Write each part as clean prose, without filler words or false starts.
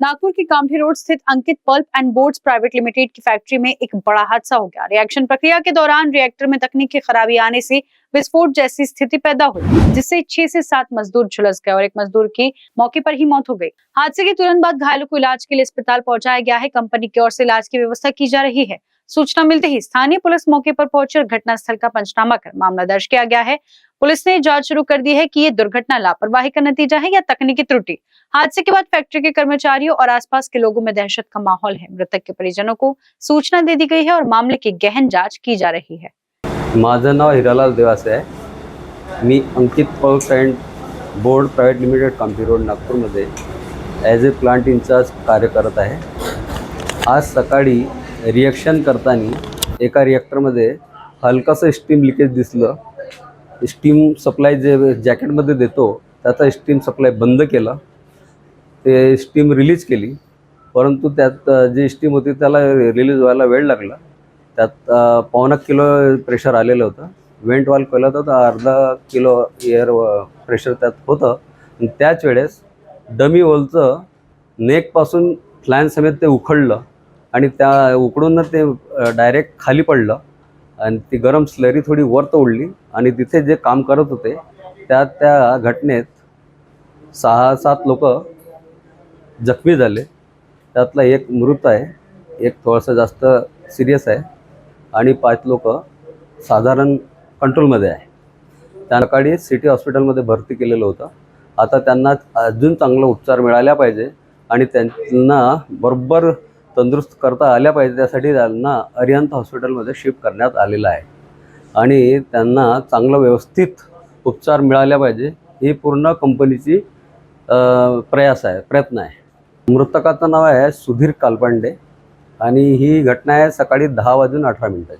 नागपुर की कामठी रोड स्थित Ankit pulp and boards private limited की फैक्ट्री में एक बड़ा हादसा हो गया। रिएक्शन प्रक्रिया के दौरान रिएक्टर में तकनीकी खराबी आने से विस्फोट जैसी स्थिति पैदा हुई, जिससे 6 से 7 मजदूर झुलस गए और एक मजदूर की मौके पर ही मौत हो गई। हादसे के तुरंत बाद घायलों को इलाज के लिए अस्पताल पहुंचाया गया है। कंपनी की ओर से इलाज की व्यवस्था की जा रही है। सूचना मिलते ही स्थानीय पुलिस मौके पर पहुंची और घटनास्थल का पंचनामा कर मामला दर्ज किया गया है। पुलिस ने जांच शुरू कर दी है कि ये दुर्घटना लापरवाही का नतीजा है या तकनीकी त्रुटि। हादसे के बाद फैक्ट्री के कर्मचारियों और आसपास के लोगों में दहशत का माहौल है। मृतक के परिजनों को सूचना दे दी गई है और मामले की गहन जांच की जा रही है। माझं नाव हिरालाल देवासे आहे। मी Ankit pulp and board private limited Kamthi road नागपूरमध्ये ॲज ए प्लांट इंचार्ज कार्य करत आहे। आज सकाळी रिएक्शन करताना एका रिएक्टरमध्ये हलकासं स्टीम लिकेज दिसलं। स्टीम सप्लाय जे जॅकेटमध्ये देतो त्याचा स्टीम सप्लाय बंद केला, ते स्टीम रिलीज केली, परंतु त्यात जी स्टीम होती त्याला रिलीज व्हायला वेळ लागला। त्यात 1.25 किलो प्रेशर आलेलं होतं। वेंट वाल्व केला होता तर अर्धा किलो एअर प्रेशर त्यात होतं। त्याच वेळेस डमी होलचं नेकपासून फ्लॅन समेत ते उखडलं आणि त्या उकडून ते डायरेक्ट खाली पडलं आणि ती गरम स्लरी थोडी वर उडली आणि तिथे जे काम करत होते त्या घटनेत 6-7 लोक जखमी झाले। त्यातला एक मृत आहे, एक थोडासा जास्त सिरियस आहे आणि 5 लोक साधारण कंट्रोलमध्ये आहे। त्या सकाळी सिटी हॉस्पिटलमध्ये भरती केलेलं होतं। आता त्यांना अजून चांगला उपचार मिळाला पाहिजे आणि त्यांना बरोबर तंदुरुस्त करता आल्या पाहिजे, त्यासाठी त्यांना अरिहंत हॉस्पिटलमध्ये शिफ्ट करण्यात आलेलं आहे आणि त्यांना चांगला व्यवस्थित उपचार मिळाला पाहिजे ही पूर्ण कंपनीची प्रयत्न आहे। मृतकाचं नाव आहे सुधीर कालपांडे आणि ही घटना आहे सकाळी 10:18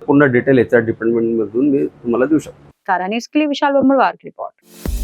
पूर्ण डिटेल HR डिपार्टमेंटमधून मी तुम्हाला देऊ शकतो। कारा न्यूज़ के लिए विशाल बमड़वार की रिपोर्ट।